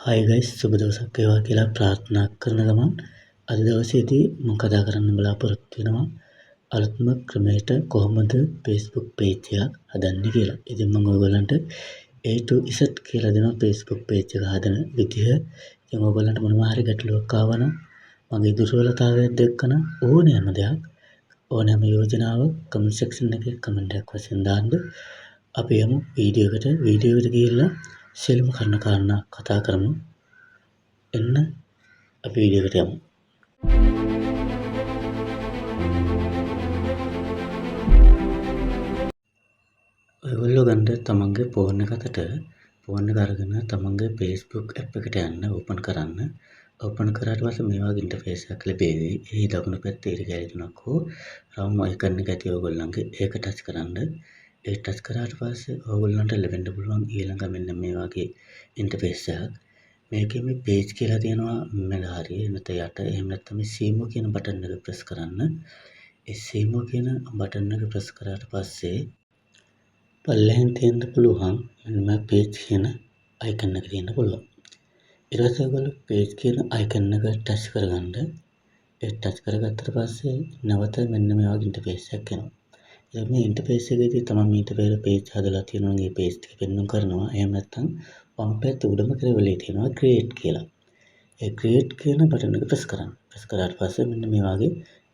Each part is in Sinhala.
හායි ගයිස් සුබ දවසක් වේවා කියලා ප්‍රාර්ථනා කරන ගමන් අද දවසේදී මම කතා කරන්න බලාපොරොත්තු වෙනවා අලුත්ම ක්‍රමයකට කොහොමද Facebook page එකක් හදන්නේ කියලා. ඉතින් මම ඔයගොල්ලන්ට A to Z කියලා දෙනවා Facebook page එක හදන විදිහ. ඉතින් ඔයගොල්ලන්ට මොනවා හරි ගැටලුවක් ආවනම් මගේ දුර්වලතාවයක් දැක්කන ඕනෑම දෙයක් ඕනෑම යෝජනාවක් කමෙන්ට් සෙක්ෂන් එකේ කමෙන්ට් එකක් වශයෙන් දාන්න. අපි යමු වීඩියෝ එකට ගිහිල්ලා සියලුම කාරණා කතා කරමු. එන්න අපි වීඩියෝ එකට යමු. ඔයගොල්ලෝ ගන්න තමන්ගේ ෆෝන් එක අතට ෆෝන් එක අරගෙන තමන්ගේ Facebook app එකට යන්න ඕපන් කරන්න. ඕපන් කරාට පස්සේ මේ වගේ ඉන්ටර්ෆේස් එකක් ලැබෙවි. ඒ දකුණු පැත්තේ ඉර කැලි තුනක් හෝ රවුම් අයිකන් එක ඇති ඔයගොල්ලන්ගේ ඒක ටච් කරන්න. ඒ ටච් කරාට පස්සේ ඔයගොල්ලන්ට ලැබෙන්න පුළුවන් ඊළඟ මෙන්න මේ වගේ ඉන්ටර්ෆේස් එකක්. මේකේ මේ page කියලා තියෙනවා මෙල හරිය නැත්නම් යට එහෙම නැත්නම් මේ සීමෝ කියන බටන් එක ප්‍රෙස් කරන්න. ඒ සීමෝ කියන බටන් එක ප්‍රෙස් කරාට පස්සේ පල්ලෙහෙන් තියෙන්න පුළුවන් මෙන්න මේ page කියන අයිකන් එක තියෙන්න පුළුවන්. ඊට පස්සේ ඔයගොල්ලෝ page කියන අයිකන් එක ටච් කරගන්න. ඒ ටච් කරගත්තට පස්සේ නැවත මෙන්න මේ වගේ ඉන්ටර්ෆේස් එකක් එනවා. ඉතින් මේ ඉන්ටර්ෆේස් එකේදී තමයි මීට පෙර page හදලා තියෙනවා නම් ඒ page ටික පෙන්වන්න කරනවා. එහෙම නැත්නම් වම් පැත්තේ උඩම කෙරවලේ තියෙනවා create කියලා. ඒ create කියන බටන් එක ප්‍රෙස් කරන්න. ප්‍රෙස් කරාට පස්සේ මෙන්න මේ වගේ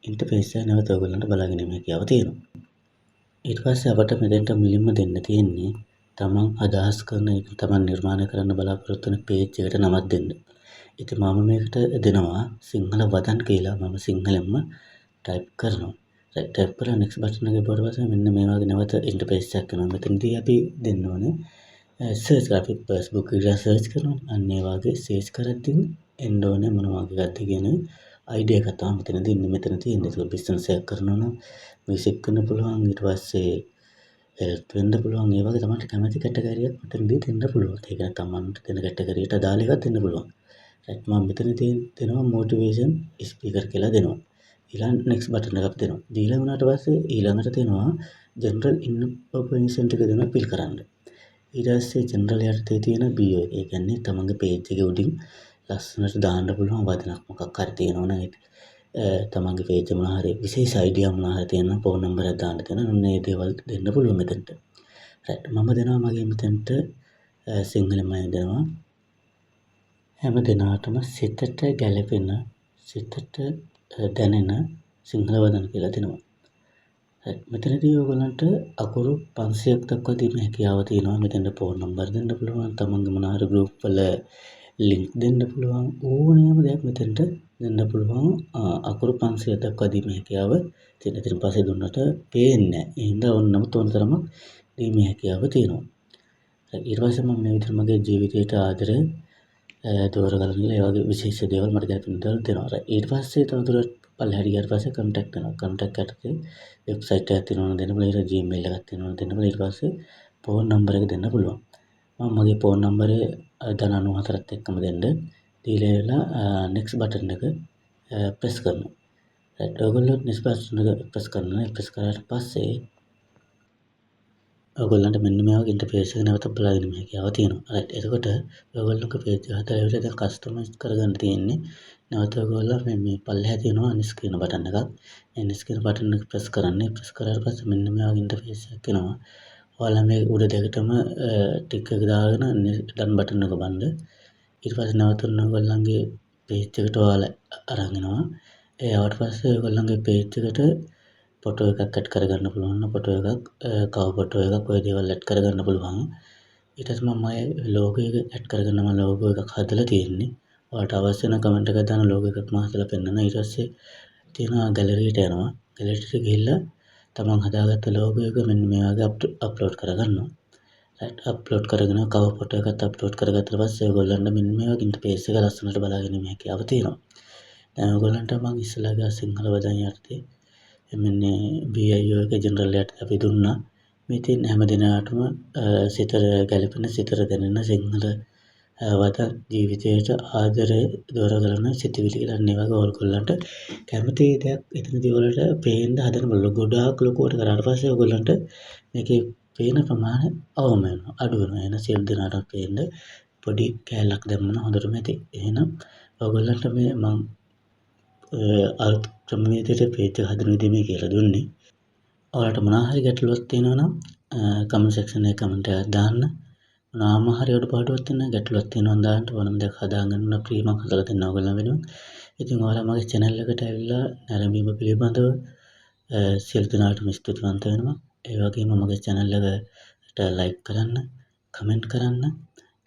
ඉන්ටර්ෆේස් එක නැවත ඔයගොල්ලන්ට බලා ගැනීමේ හැකියාව තියෙනවා. ඊට පස්සේ අපට මෙතෙන්ට මුලින්ම දෙන්න තියෙන්නේ තමන් අදහස් කරන එක තමන් නිර්මාණය කරන්න බලාපොරොත්තු වෙන page එකට නමක් දෙන්න. ඉතින් මම මේකට දෙනවා සිංහල වදන් කියලා. මම සිංහලෙන්ම type කරනවා. ටැප් කරලා next බටන් එක ගිහුවට පස්සේ මෙන්න මේ වගේ නැවත ඉන්ටර්ෆේස් එකක් එනවා. මෙතනදී අපි දෙන්න ඕනේ search කරලා අපි Facebook එක search කරනවා. අන්න ඒ වගේ search කරද්දී එන්න ඕනේ මොනවා වගේද කියන idea එක තමයි මෙතන තියෙන්නේ. ඒක business එකක් කරනවා නම් music වෙන්න පුළුවන්. ඊට පස්සේ health වෙන්න පුළුවන්. ඒ වගේ තමයි කැමති කැටගරියක් මෙතනදී දෙන්න පුළුවන්. ඒක තමන්ට දෙන කැටගරියට අදාළ එකක් දෙන්න පුළුවන්. right මම මෙතනදී දෙනවා motivation speaker කියලා දෙනවා. ඊළඟ next button එකක් දෙනවා. දීලා වුණාට පස්සේ ඊළඟට දෙනවා general information ටික දෙනවා fill කරන්න. ඊට පස්සේ general යටතේ තියෙන bio එක. ඒ කියන්නේ තමන්ගේ page එකේ උඩින් ලස්සනට දාන්න පුළුවන් වදනක් මොකක් හරි තියෙනවා නම් තමන්ගේ page එක මොනවා හරි විශේෂ idea මොනවා හරි තියෙනවා phone number එකක් දාන්න තියෙනවා. ඔන්න ඒ දේවල් දෙන්න පුළුවන් මෙතනට. right මම දෙනවා මගේ මෙතනට සිංහලෙන්ම දෙනවා. හැම දිනාටම සිතට ගැළපෙන සිතට දැනෙන සිංහල වදන කියලා දෙනවා. මෙතනදී ඔයගොල්ලන්ට අකුරු 500ක් දක්වා දීමේ හැකියාව තියෙනවා. මෙතෙන්ට ෆෝන් නම්බර් දෙන්න පුළුවන්. තමන්ගේ මොන හරි ගෲප් වල ලින්ක් දෙන්න පුළුවන්. ඕනෑම දෙයක් මෙතෙන්ට දෙන්න පුළුවන්. අකුරු 500ක් දක්වා දීමේ හැකියාව තියෙන. ඊට පස්සේ දුන්නට පේන්නේ නැහැ. ඒ හින්දා ඕනම තොරතරමක් දීමේ හැකියාව තියෙනවා. ඊට පස්සේ මම මේ විදිහට මගේ ජීවිතයට ආදරේ තෝරගන්න ඒ වගේ විශේෂ දේවල් මට ගැලපෙන දේවල් දෙනවා. ඊට පස්සේ තවදුරටත් පල්ලෙහාට ගියාට පස්සේ contact වෙනවා. contact යටතේ website එකක් තියෙනවා දෙන්න පුළුවන්. ඊට Gmail එකක් තියෙනවා දෙන්න පුළුවන්. ඊට පස්සේ phone number එක දෙන්න පුළුවන්. මම මගේ phone number ධන 94ත් එක්කම දෙන්න. දීලා next button එක press කරනවා. right ඔයගොල්ලෝ next button එක press කරනවා. press කරාට පස්සේ ඔයගොල්ලන්ට මෙන්න මේ වගේ ඉන්ටර්ෆේස් එක නැවත බලාගෙන ඉන්න හැකියාව තියෙනවා. right එතකොට ඔයගොල්ලෝගේ page එක හදලා ඉවරද කස්ටමයිස් කරගන්න තියෙන්නේ. නැවත ඔයගොල්ලෝ මේ පල්ලෙහා තියෙනවා අනිස්ක්‍රීන් බටන් එකක්. ඒ අනිස්ක්‍රීන් බටන් එක ප්‍රෙස් කරන්නේ. ප්‍රෙස් කරාට පස්සේ මෙන්න මේ වගේ ඉන්ටර්ෆේස් එකක් එනවා. ඔයාලා මේ උඩ දෙකටම ටික් එක දාගෙන ඩන් බටන් එක බඳ. ඊට පස්සේ නැවත ඔයගොල්ලන්ගේ page එකට ඔයාලා අරන් එනවා. ඒ ආවට පස්සේ ඔයගොල්ලන්ගේ page එකට ෆොටෝ එකක් ඇඩ් කරගන්න පුළුවන්. ෆොටෝ එකක් කවර් ෆොටෝ එකක් ඔය දේවල් ඇඩ් කරගන්න පුළුවන්. ඊට පස්සේ මම ලෝගෝ එක ඇඩ් කරගන්න මම ලෝගෝ එකක් හදලා තියෙන්නේ. ඔයාලට අවශ්‍ය නම් කමෙන්ට් එකක් දාන ලෝගෝ එකක් මම හදලා පෙන්නනවා. ඊට පස්සේ තියෙනවා ගැලරියට යනවා. ගැලරියට ගිහිල්ලා තමන් හදාගත්ත ලෝගෝ එක මෙන්න මේ වගේ අප්ලෝඩ් කරගන්නවා. right අප්ලෝඩ් කරගෙන කවර් ෆොටෝ එකත් අප්ලෝඩ් කරගත්තට පස්සේ ඔයගොල්ලන්ට මෙන්න මේ වගේ ඉන්ටර්ෆේස් එක ලස්සනට බලාගෙන ඉන්න හැකියාව තියෙනවා. දැන් ඔයගොල්ලන්ට මම ඉස්සෙල්ලා සිංහල වදන් යටතේ මෙන්නේ BIO එක ජෙනරල් යටතේ අපි දුන්නා. මේ තියෙන හැම දිනකටම සිතට ගැලපෙන සිතට දැනෙන සිංහල වදන් ජීවිතයට ආදරේ දොරගලන සිතවිලි කියලා අන්න ඒ වගේ ඔයගොල්ලන්ට කැමති දෙයක් එතනදී ඔයාලට පේන්න හදන බල ගොඩාක් ලොකුවට කරාට පස්සේ ඔයගොල්ලන්ට මේකේ පේන ප්‍රමාණය අවම වෙනවා අඩු වෙනවා. එන සියලු දෙනාට පේන්න පොඩි කෑල්ලක් දැම්මම හොඳටම ඇති. එහෙනම් ඔයගොල්ලන්ට මේ මම අලුත් ක්‍රමවේදයට පේජ් එක හදන විදිහ මේ කියලා දුන්නේ. ඔයාලට මොනවා හරි ගැටලුවක් තියෙනවා නම් කමෙන්ට් සෙක්ෂන් එකේ කමෙන්ට් එකක් දාන්න. මොනවාම හරි අඩුපාඩුවක් තියෙනවා ගැටලුවක් තියෙනවා නම් දාන්න ඕනම දෙයක් හදාගන්න ෆ්‍රී මම හදලා දෙන්න ඕගොල්ලන් වෙනුවෙන්. ඉතින් ඔයාලා මගේ channel එකට ඇවිල්ලා නැරඹීම පිළිබඳව සියලු දෙනාටම ස්තුතිවන්ත වෙනවා. ඒ වගේම මගේ channel එකට like කරන්න, comment කරන්න,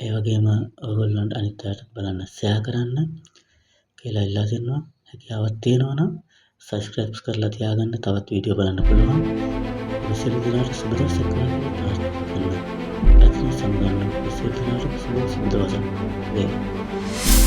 ඒ වගේම ඔයගොල්ලන්ට අනිත් අයට බලන්න share කරන්න කියලා ඉල්ලා සිටිනවා. හැකියාවක් තියෙනවා නම් subscribe කරලා තියාගන්න තවත් වීඩියෝ බලන්න පුළුවන්. සියලු දෙනාට සුබ දවසක් වේවා ප්‍රාර්ථනා කරනවා. අද සම්බන්ධ සියලු දෙනාට සුබ දවසක් වේවා.